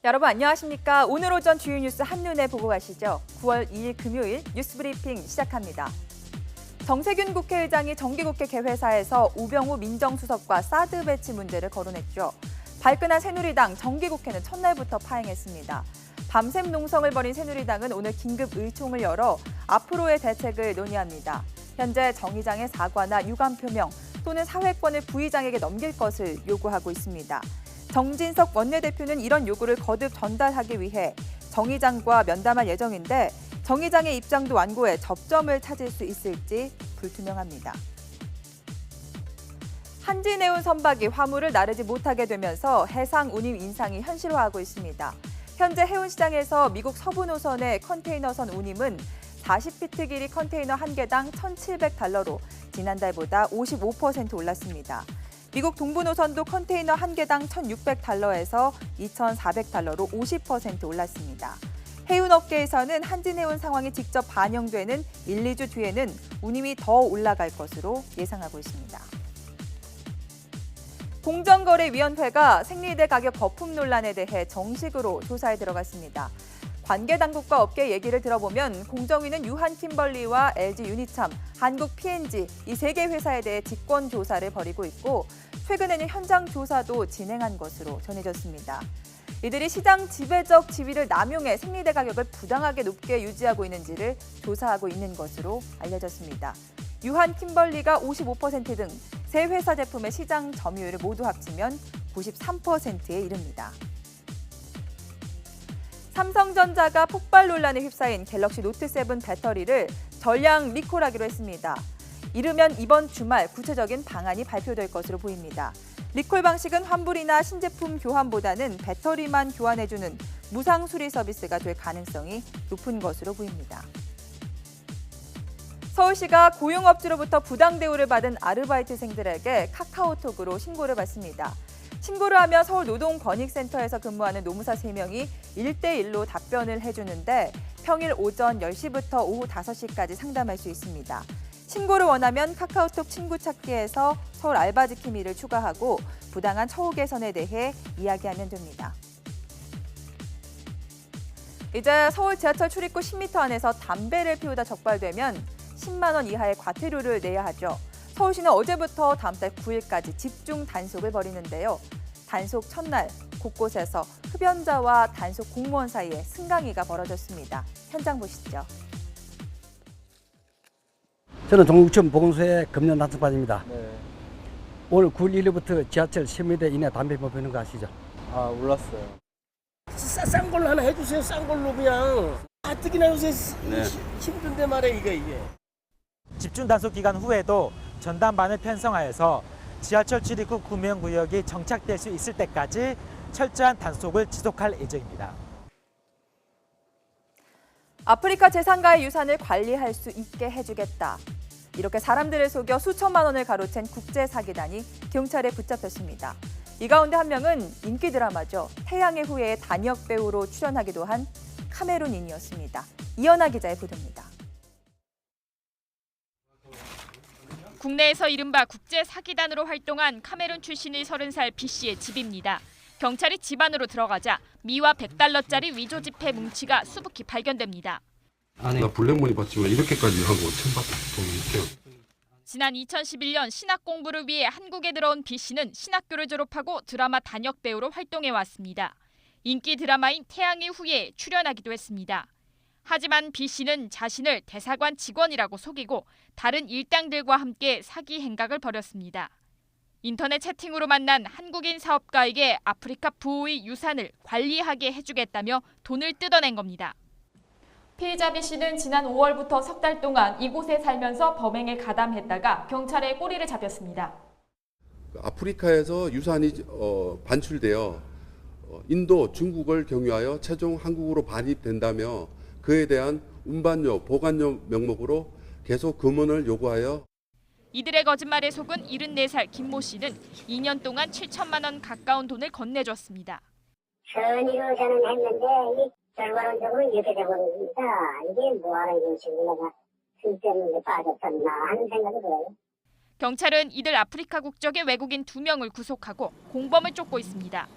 여러분 안녕하십니까? 오늘 오전 주요 뉴스 한눈에 보고 가시죠. 9월 2일 금요일 뉴스 브리핑 시작합니다. 정세균 국회의장이 정기국회 개회사에서 우병우 민정수석과 사드 배치 문제를 거론했죠. 발끈한 새누리당 정기국회는 첫날부터 파행했습니다. 밤샘 농성을 벌인 새누리당은 오늘 긴급 의총을 열어 앞으로의 대책을 논의합니다. 현재 정 의장의 사과나 유감 표명 또는 사회권을 부의장에게 넘길 것을 요구하고 있습니다. 정진석 원내대표는 이런 요구를 거듭 전달하기 위해 정 의장과 면담할 예정인데 정 의장의 입장도 완고해 접점을 찾을 수 있을지 불투명합니다. 한진해운 선박이 화물을 나르지 못하게 되면서 해상 운임 인상이 현실화하고 있습니다. 현재 해운시장에서 미국 서부 노선의 컨테이너선 운임은 40피트 길이 컨테이너 한 개당 $1,700로 지난달보다 55% 올랐습니다. 미국 동부 노선도 컨테이너 한 개당 $1,600에서 $2,400로 50% 올랐습니다. 해운업계에서는 한진해운 상황이 직접 반영되는 1, 2주 뒤에는 운임이 더 올라갈 것으로 예상하고 있습니다. 공정거래위원회가 생리대 가격 거품 논란에 대해 정식으로 조사에 들어갔습니다. 관계 당국과 업계 얘기를 들어보면 공정위는 유한킴벌리와 LG 유니참, 한국 P&G 이 세 개 회사에 대해 직권 조사를 벌이고 있고 최근에는 현장 조사도 진행한 것으로 전해졌습니다. 이들이 시장 지배적 지위를 남용해 생리대 가격을 부당하게 높게 유지하고 있는지를 조사하고 있는 것으로 알려졌습니다. 유한킴벌리가 55% 등 세 회사 제품의 시장 점유율을 모두 합치면 93%에 이릅니다. 삼성전자가 폭발 논란에 휩싸인 갤럭시 노트7 배터리를 전량 리콜하기로 했습니다. 이르면 이번 주말 구체적인 방안이 발표될 것으로 보입니다. 리콜 방식은 환불이나 신제품 교환보다는 배터리만 교환해주는 무상 수리 서비스가 될 가능성이 높은 것으로 보입니다. 서울시가 고용업주로부터 부당 대우를 받은 아르바이트생들에게 카카오톡으로 신고를 받습니다. 신고를 하면 서울노동권익센터에서 근무하는 노무사 3명이 1대1로 답변을 해주는데 평일 오전 10시부터 오후 5시까지 상담할 수 있습니다. 신고를 원하면 카카오톡 친구 찾기에서 서울 알바지킴이를 추가하고 부당한 처우 개선에 대해 이야기하면 됩니다. 이제 서울 지하철 출입구 10m 안에서 담배를 피우다 적발되면 10만 원 이하의 과태료를 내야 하죠. 서울시는 어제부터 다음 달 9일까지 집중 단속을 벌이는데요. 단속 첫날 곳곳에서 흡연자와 단속 공무원 사이에 승강이가 벌어졌습니다. 현장 보시죠. 저는 종국천 보건소의 금년 단속반입니다. 네. 오늘 9월 1일부터 지하철 10m 이내 담배 못 피우는 거 아시죠? 아, 몰랐어요. 싼 걸로 하나 해주세요. 싼 걸로 그냥. 가뜩이나 요새 네. 힘든데 말이야 이게. 집중 단속 기간 후에도 전담반을 편성하여서 지하철 출입구 구명구역이 정착될 수 있을 때까지 철저한 단속을 지속할 예정입니다. 아프리카 재산가의 유산을 관리할 수 있게 해주겠다. 이렇게 사람들을 속여 수천만 원을 가로챈 국제 사기단이 경찰에 붙잡혔습니다. 이 가운데 한 명은 인기 드라마죠. 태양의 후예의 단역 배우로 출연하기도 한 카메룬인이었습니다. 이연아 기자의 보도입니다. 국내에서 이른바 국제 사기단으로 활동한 카메룬 출신의 30살 B씨의 집입니다. 경찰이 집 안으로 들어가자 미화 $100짜리 위조 지폐 뭉치가 수북히 발견됩니다. 나 블랙머니 받지만 이렇게까지 하고 처음 봤다. 지난 2011년 신학 공부를 위해 한국에 들어온 B씨는 신학교를 졸업하고 드라마 단역 배우로 활동해왔습니다. 인기 드라마인 태양의 후예에 출연하기도 했습니다. 하지만 B씨는 자신을 대사관 직원이라고 속이고 다른 일당들과 함께 사기 행각을 벌였습니다. 인터넷 채팅으로 만난 한국인 사업가에게 아프리카 부호의 유산을 관리하게 해주겠다며 돈을 뜯어낸 겁니다. 피해자 B씨는 지난 5월부터 석 달 동안 이곳에 살면서 범행에 가담했다가 경찰의 꼬리를 잡혔습니다. 아프리카에서 유산이 반출되어 인도, 중국을 경유하여 최종 한국으로 반입된다며 그에 대한 운반료, 보관료 명목으로 계속 금원을 요구하여 이들의 거짓말에 속은 74살 김모 씨는 2년 동안 7천만 원 가까운 돈을 건네줬습니다. 선의로 저는 했는데 이 결과론적으로 이렇게 되버립니다. 이게 뭐하러 이런 식으로 내가 쓸데없는 데 빠졌었나 하는 생각이 들어요. 경찰은 이들 아프리카 국적의 외국인 2명을 구속하고 공범을 쫓고 있습니다.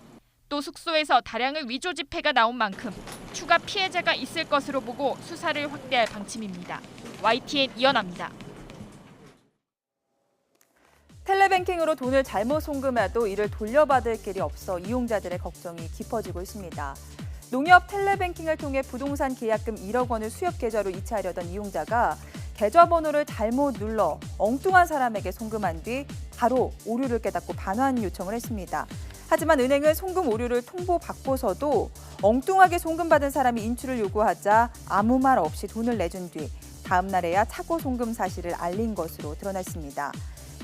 또 숙소에서 다량의 위조 지폐가 나온 만큼 추가 피해자가 있을 것으로 보고 수사를 확대할 방침입니다. YTN 이연아입니다. 텔레뱅킹으로 돈을 잘못 송금해도 이를 돌려받을 길이 없어 이용자들의 걱정이 깊어지고 있습니다. 농협 텔레뱅킹을 통해 부동산 계약금 1억 원을 수협 계좌로 이체하려던 이용자가 계좌번호를 잘못 눌러 엉뚱한 사람에게 송금한 뒤 바로 오류를 깨닫고 반환 요청을 했습니다. 하지만 은행은 송금 오류를 통보받고서도 엉뚱하게 송금받은 사람이 인출을 요구하자 아무 말 없이 돈을 내준 뒤 다음 날에야 착오 송금 사실을 알린 것으로 드러났습니다.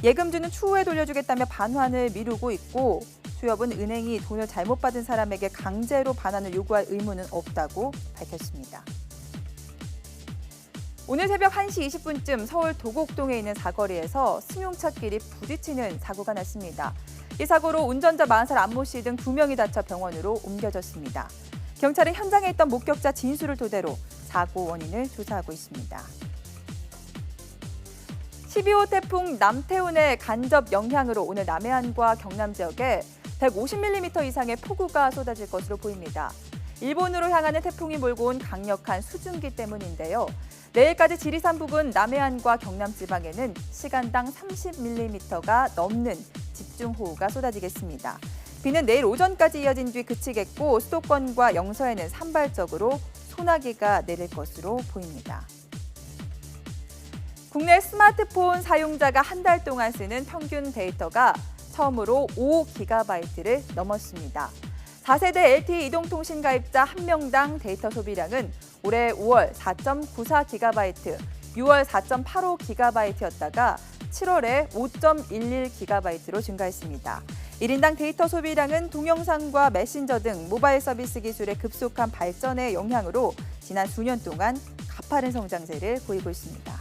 예금주는 추후에 돌려주겠다며 반환을 미루고 있고 수협은 은행이 돈을 잘못 받은 사람에게 강제로 반환을 요구할 의무는 없다고 밝혔습니다. 오늘 새벽 1시 20분쯤 서울 도곡동에 있는 사거리에서 승용차끼리 부딪히는 사고가 났습니다. 이 사고로 운전자 40살 안모 씨 등 2명이 다쳐 병원으로 옮겨졌습니다. 경찰은 현장에 있던 목격자 진술을 토대로 사고 원인을 조사하고 있습니다. 12호 태풍 남태운의 간접 영향으로 오늘 남해안과 경남 지역에 150mm 이상의 폭우가 쏟아질 것으로 보입니다. 일본으로 향하는 태풍이 몰고 온 강력한 수증기 때문인데요. 내일까지 지리산 부근 남해안과 경남 지방에는 시간당 30mm가 넘는 집중호우가 쏟아지겠습니다. 비는 내일 오전까지 이어진 뒤 그치겠고 수도권과 영서에는 산발적으로 소나기가 내릴 것으로 보입니다. 국내 스마트폰 사용자가 한 달 동안 쓰는 평균 데이터가 처음으로 5GB를 넘었습니다. 4세대 LTE 이동통신 가입자 1명당 데이터 소비량은 올해 5월 4.94GB, 6월 4.85GB였다가 7월에 5.11GB로 증가했습니다. 1인당 데이터 소비량은 동영상과 메신저 등 모바일 서비스 기술의 급속한 발전의 영향으로 지난 수년 동안 가파른 성장세를 보이고 있습니다.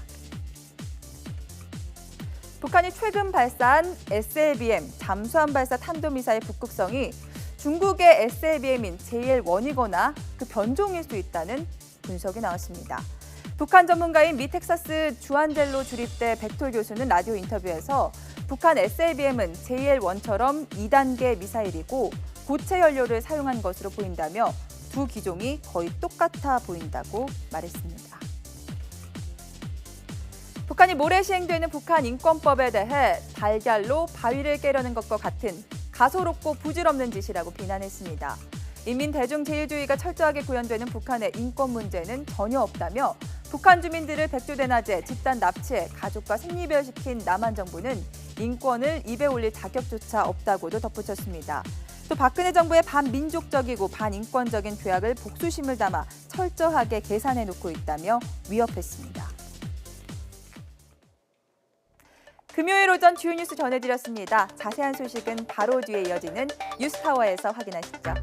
북한이 최근 발사한 SLBM 잠수함 발사 탄도미사일 북극성이 중국의 SLBM인 JL1이거나 그 변종일 수 있다는 분석이 나왔습니다. 북한 전문가인 미 텍사스 주안젤로 주립대 백톨 교수는 라디오 인터뷰에서 북한 SLBM은 JL1처럼 2단계 미사일이고 고체 연료를 사용한 것으로 보인다며 두 기종이 거의 똑같아 보인다고 말했습니다. 북한이 모레 시행되는 북한 인권법에 대해 달걀로 바위를 깨려는 것과 같은 가소롭고 부질없는 짓이라고 비난했습니다. 인민대중제일주의가 철저하게 구현되는 북한의 인권 문제는 전혀 없다며 북한 주민들을 백두대낮에 집단 납치해 가족과 생리별시킨 남한 정부는 인권을 입에 올릴 자격조차 없다고도 덧붙였습니다. 또 박근혜 정부의 반민족적이고 반인권적인 죄악을 복수심을 담아 철저하게 계산해놓고 있다며 위협했습니다. 금요일 오전 주요 뉴스 전해드렸습니다. 자세한 소식은 바로 뒤에 이어지는 뉴스타워에서 확인하시죠.